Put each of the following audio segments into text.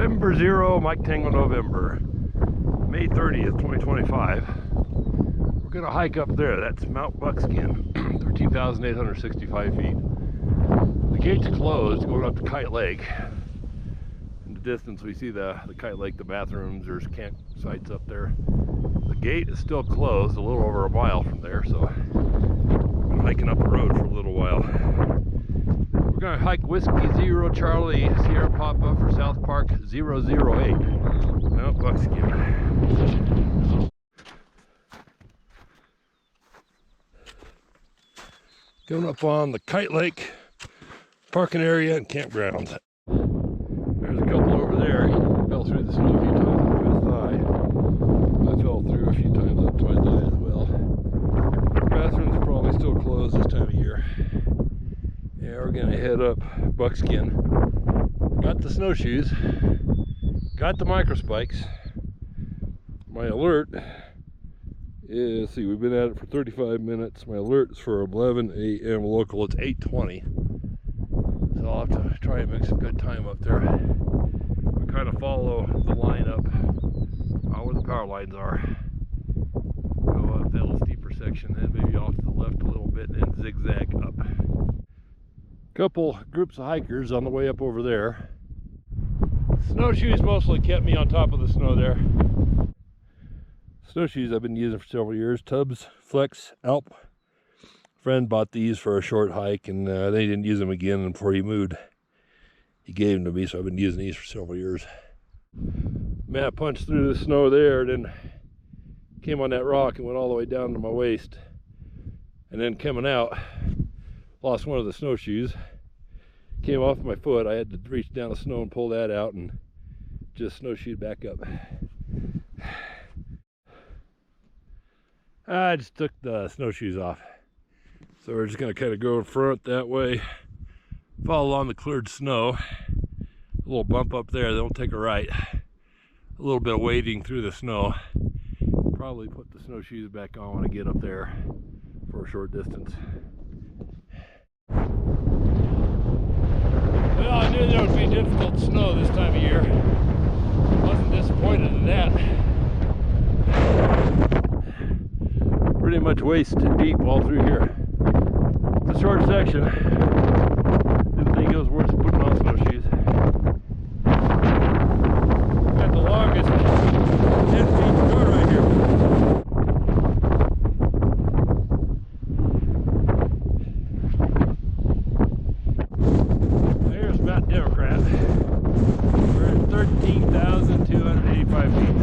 November 0, Mike Tango November, May 30th, 2025. We're gonna hike up there. That's Mount Buckskin, 13,865 feet. The gate's closed going up to Kite Lake. In the distance we see the Kite Lake, the bathrooms, there's campsites up there. The gate is still closed a little over a mile from there, so we've been hiking up the road for a little while. We're going to hike Whiskey Zero Charlie Sierra Papa for South Park 008, Mount Buckskin. Going up on the Kite Lake parking area and campground. There's a couple over there. He fell through the snow a few times up to his thigh. I fell through a few times up to my thigh as well. The bathroom's probably still closed this time of year. Yeah, we're gonna head up Buckskin. Got the snowshoes, got the micro spikes. My alert is, let's see, we've been at it for 35 minutes. My alert is for 11 a.m. local. It's 8:20. So I'll have to try and make some good time up there. We kind of follow the line up where the power lines are. Go up that little steeper section, then maybe off to the left a little bit, and then zigzag up. Couple groups of hikers on the way up over there. Snowshoes mostly kept me on top of the snow there. Snowshoes I've been using for several years. Tubbs Flex Alp. Friend bought these for a short hike, and they didn't use them again before he moved. He gave them to me, so I've been using these for several years. Matt punched through the snow there, then came on that rock and went all the way down to my waist. And then coming out, lost one of the snowshoes. Came off my foot. I had to reach down the snow and pull that out and just snowshoed back up. I just took the snowshoes off. So we're just going to kind of go in front that way, follow along the cleared snow. A little bump up there, don't take a right. A little bit of wading through the snow. Probably put the snowshoes back on when I get up there for a short distance. Well, I knew there would be difficult snow this time of year. Wasn't disappointed in that. Pretty much waist deep all through here. It's a short section. Didn't think it was worth putting on snowshoes. Got the longest 10 feet short right here. There's Mount Democrat. We're at 13,285 feet.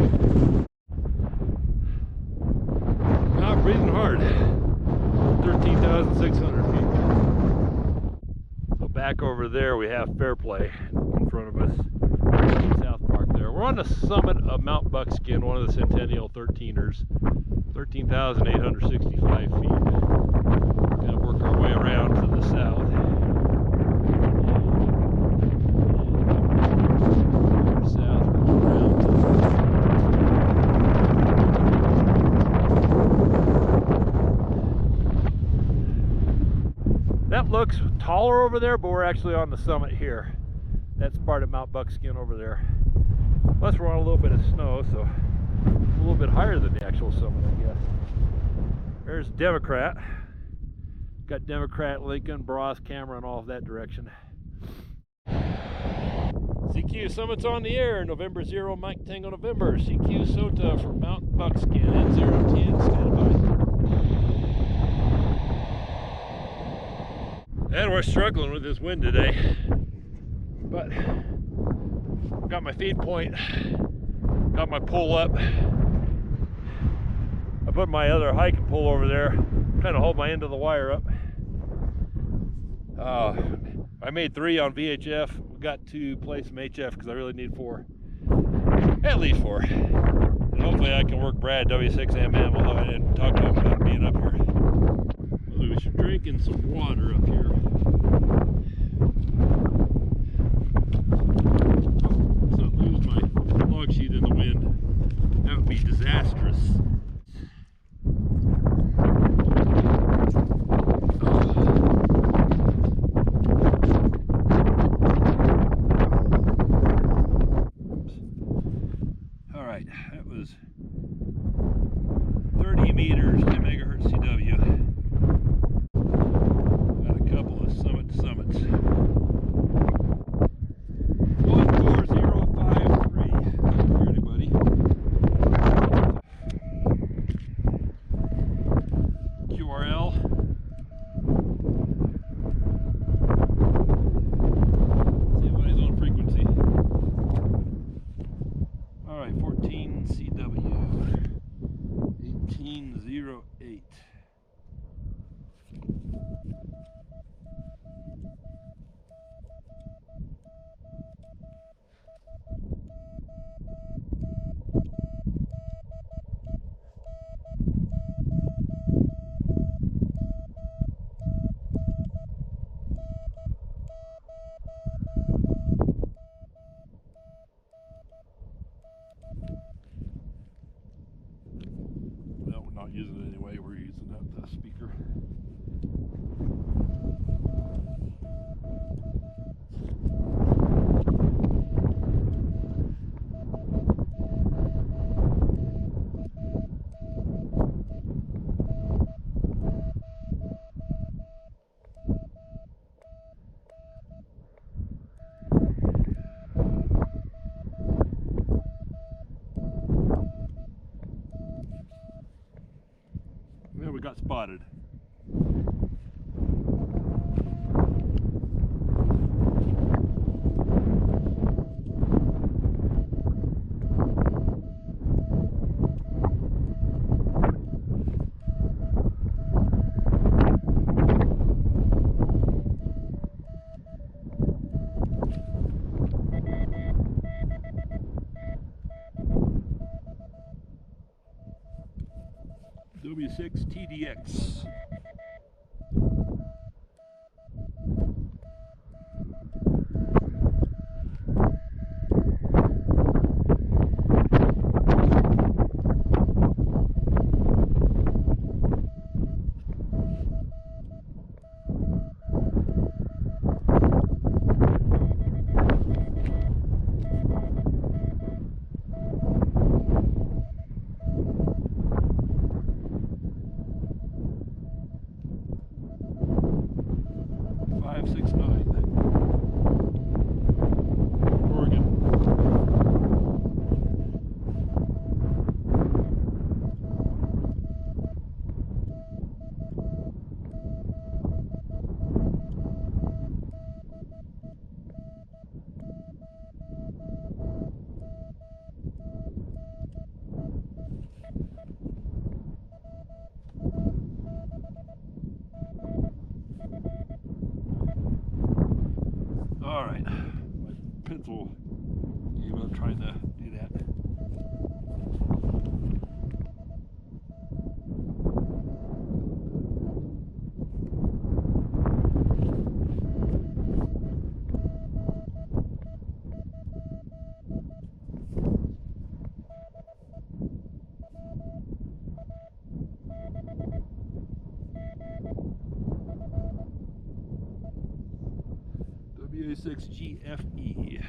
Not breathing hard. 13,600 feet. So back over there we have Fairplay in front of us. South Park there. We're on the summit of Mount Buckskin, one of the Centennial 13ers. 13,865 feet. Gonna work our way around to the south. That looks taller over there, but we're actually on the summit here. That's part of Mount Buckskin over there. Plus we're on a little bit of snow, so a little bit higher than the actual summit, I guess. There's Democrat. Got Democrat, Lincoln, Bras, Cameron, all of that direction. CQ Summit's on the air, November 0, Mike Tango November. CQ SOTA for Mount Buckskin at 010, stand by. And we're struggling with this wind today, but got my feed point, got my pull up. I put my other hike and pull over there, kind of hold my end of the wire up. I made 3 on VHF. We got to play some HF because I really need 4, at least 4. And hopefully I can work Brad W6MM and talk to him about being up here. We should drinking some water up here. Let's not lose my log sheet in the wind. That would be disastrous. Not spotted. W0C TDX. All right, my pencil gave up trying to do that. W0C GFE.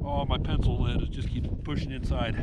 Oh, my pencil lid just keeps pushing inside.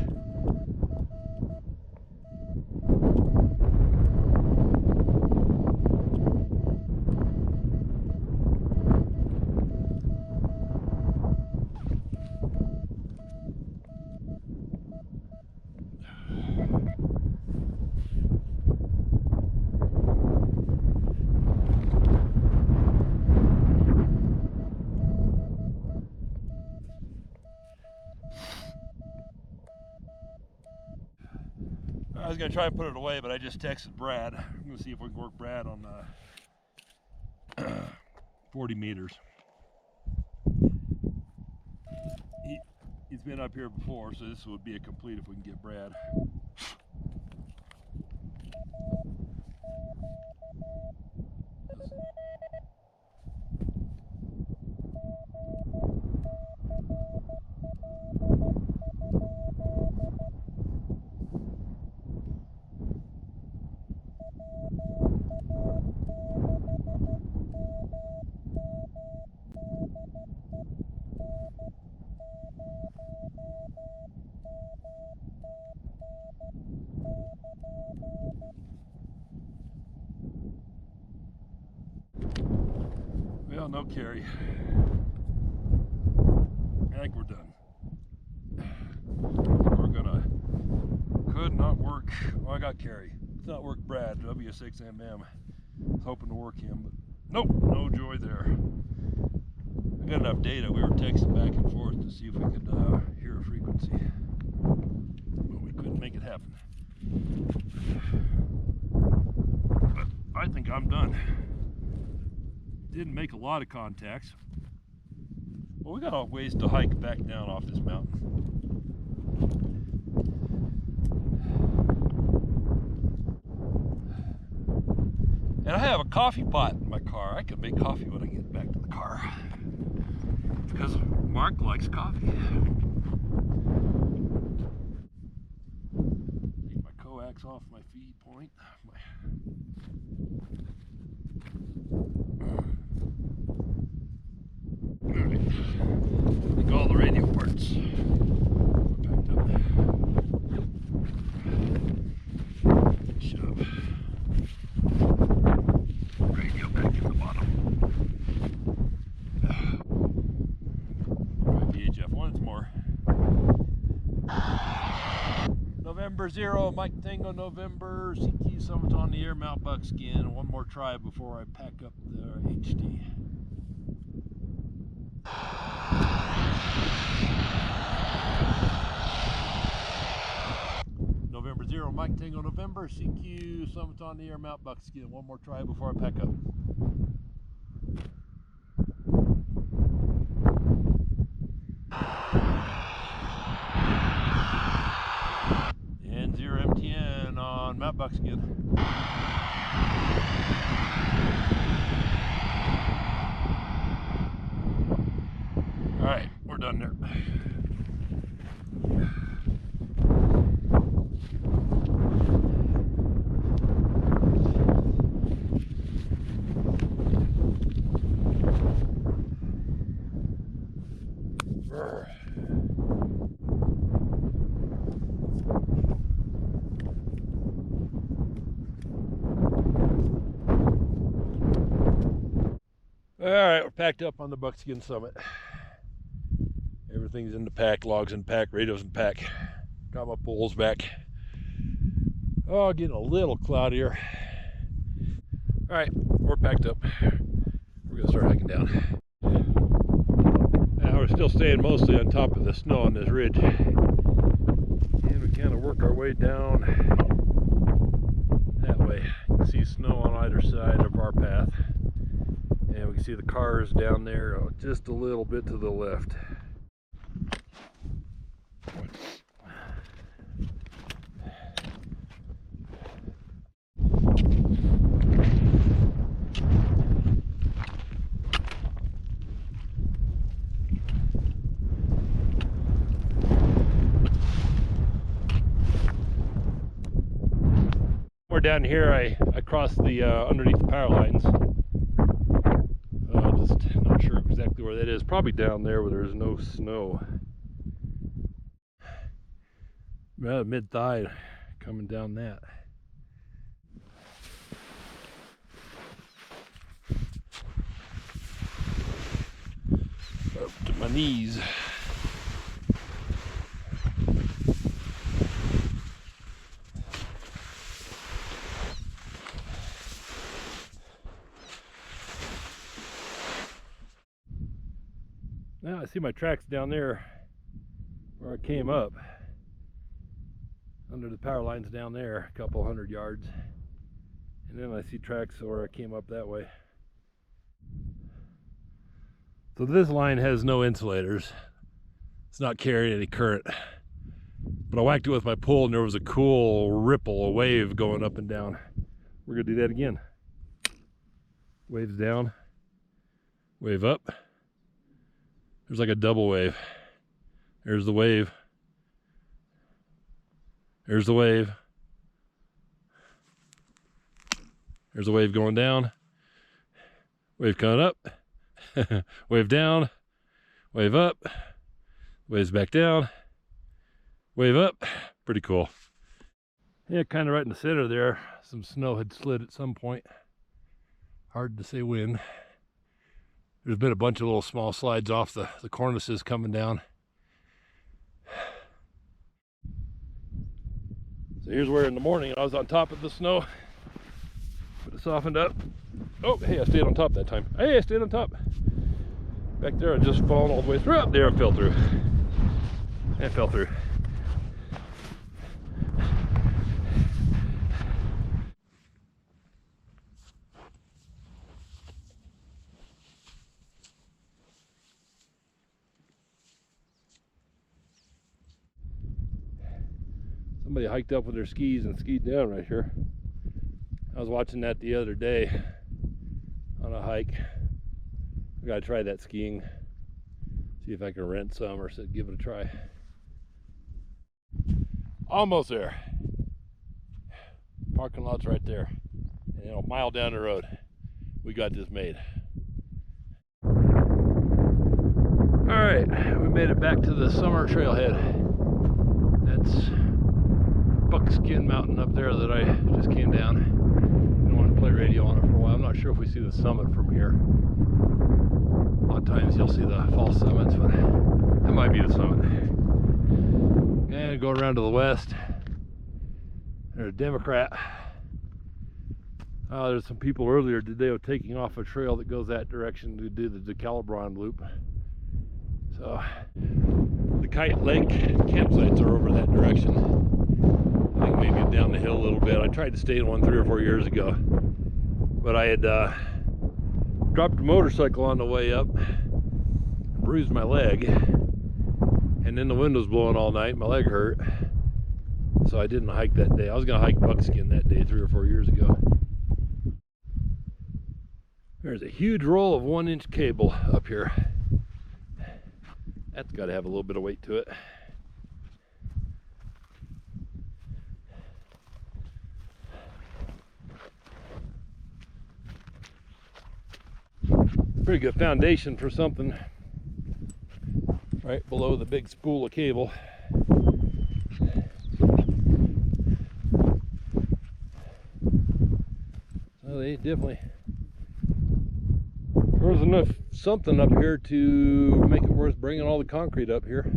I was going to try and put it away, but I just texted Brad. I'm going to see if we can work Brad on 40 meters. He's been up here before, so this would be a complete if we can get Brad. Well, no carry. I think we're done. We're gonna, could not work, well, I got carry. It's not work Brad, W6MM. I was hoping to work him, but nope, no joy there. I got enough data, we were texting back and forth to see if we could hear a frequency, but we couldn't make it happen. But I think I'm done. Didn't make a lot of contacts. Well, we got a ways to hike back down off this mountain. And I have a coffee pot in my car. I can make coffee when I get back to the car. Because Mark likes coffee. Take my coax off my feed point. Alright. I think all the radio parts are packed up. Shove. Radio back in the bottom. VHF once more. November 0, Mike Tango November, CQ Summit on the air, Mount Buckskin. One more try before I pack up the HD. November 0, Mike Tango November, CQ Summit on the air, Mount Buckskin. One more try before I pack up. And 0 MTN on Mount Buckskin. Alright, we're done there. Alright, we're packed up on the Buckskin Summit. Everything's in the pack, logs in pack, radios in pack. Got my poles back. Oh, getting a little cloudier. Alright, we're packed up. We're gonna start hiking down. Now we're still staying mostly on top of the snow on this ridge. And we kind of work our way down that way. You can see snow on either side of our path. And we can see the cars down there just a little bit to the left. Down here I crossed the underneath the power lines. Just not sure exactly where that is. Probably down there where there's no snow. Mid-thigh coming down that. Up to my knees. Now I see my tracks down there where I came up under the power lines down there, a couple 100 yards, and then I see tracks where I came up that way. So this line has no insulators. It's not carrying any current, but I whacked it with my pole and there was a cool ripple, a wave going up and down. We're gonna do that again. Waves down, wave up. There's like a double wave. There's the wave. There's the wave. There's a wave going down. Wave coming up. Wave down. Wave up. Waves back down. Wave up. Pretty cool. Yeah, kind of right in the center there. Some snow had slid at some point. Hard to say when. There's been a bunch of little small slides off the cornices coming down. So here's where in the morning I was on top of the snow, but it softened up. Oh, hey, I stayed on top that time. Hey, I stayed on top. Back there, I just fallen all the way through. Up there, I fell through. And fell through. Somebody hiked up with their skis and skied down right here. I was watching that the other day on a hike. I gotta try that skiing. See if I can rent some or give it a try. Almost there. Parking lot's right there. And a mile down the road, we got this made. All right, we made it back to the summer trailhead. That's Buckskin Mountain up there that I just came down. I want to play radio on it for a while. I'm not sure if we see the summit from here. A lot of times you'll see the false summits, but that might be the summit. And go around to the west. There's a Democrat. There's some people earlier today were taking off a trail that goes that direction to do the DeCalibron loop. So the Kite Lake campsites are over that direction. I think maybe down the hill a little bit. I tried to stay in one 3 or 4 years ago, but I had dropped a motorcycle on the way up, bruised my leg, and then the wind was blowing all night. My leg hurt, so I didn't hike that day. I was going to hike Buckskin that day 3 or 4 years ago. There's a huge roll of 1-inch cable up here. That's got to have a little bit of weight to it. Pretty good foundation for something right below the big spool of cable. So they definitely, there was enough something up here to make it worth bringing all the concrete up here.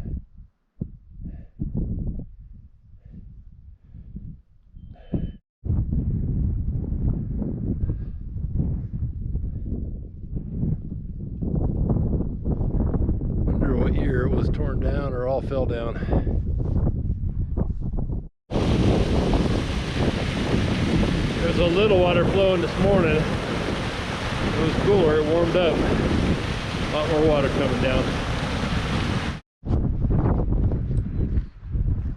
Wonder what year it was torn down or all fell down. There's a little water flowing this morning. It was cooler, it warmed up. A lot more water coming down.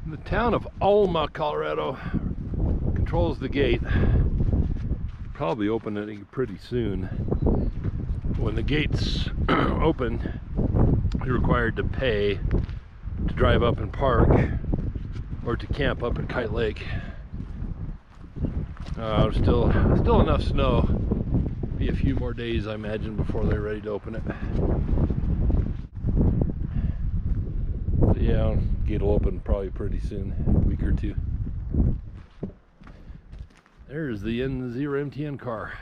The town of Alma, Colorado controls the gate. Probably opening it pretty soon. When the gates open, you're required to pay to drive up and park or to camp up at Kite Lake. Still enough snow. Be a few more days, I imagine, before they're ready to open it. But yeah, gate will open probably pretty soon, a week or two. There's the N0 MTN car.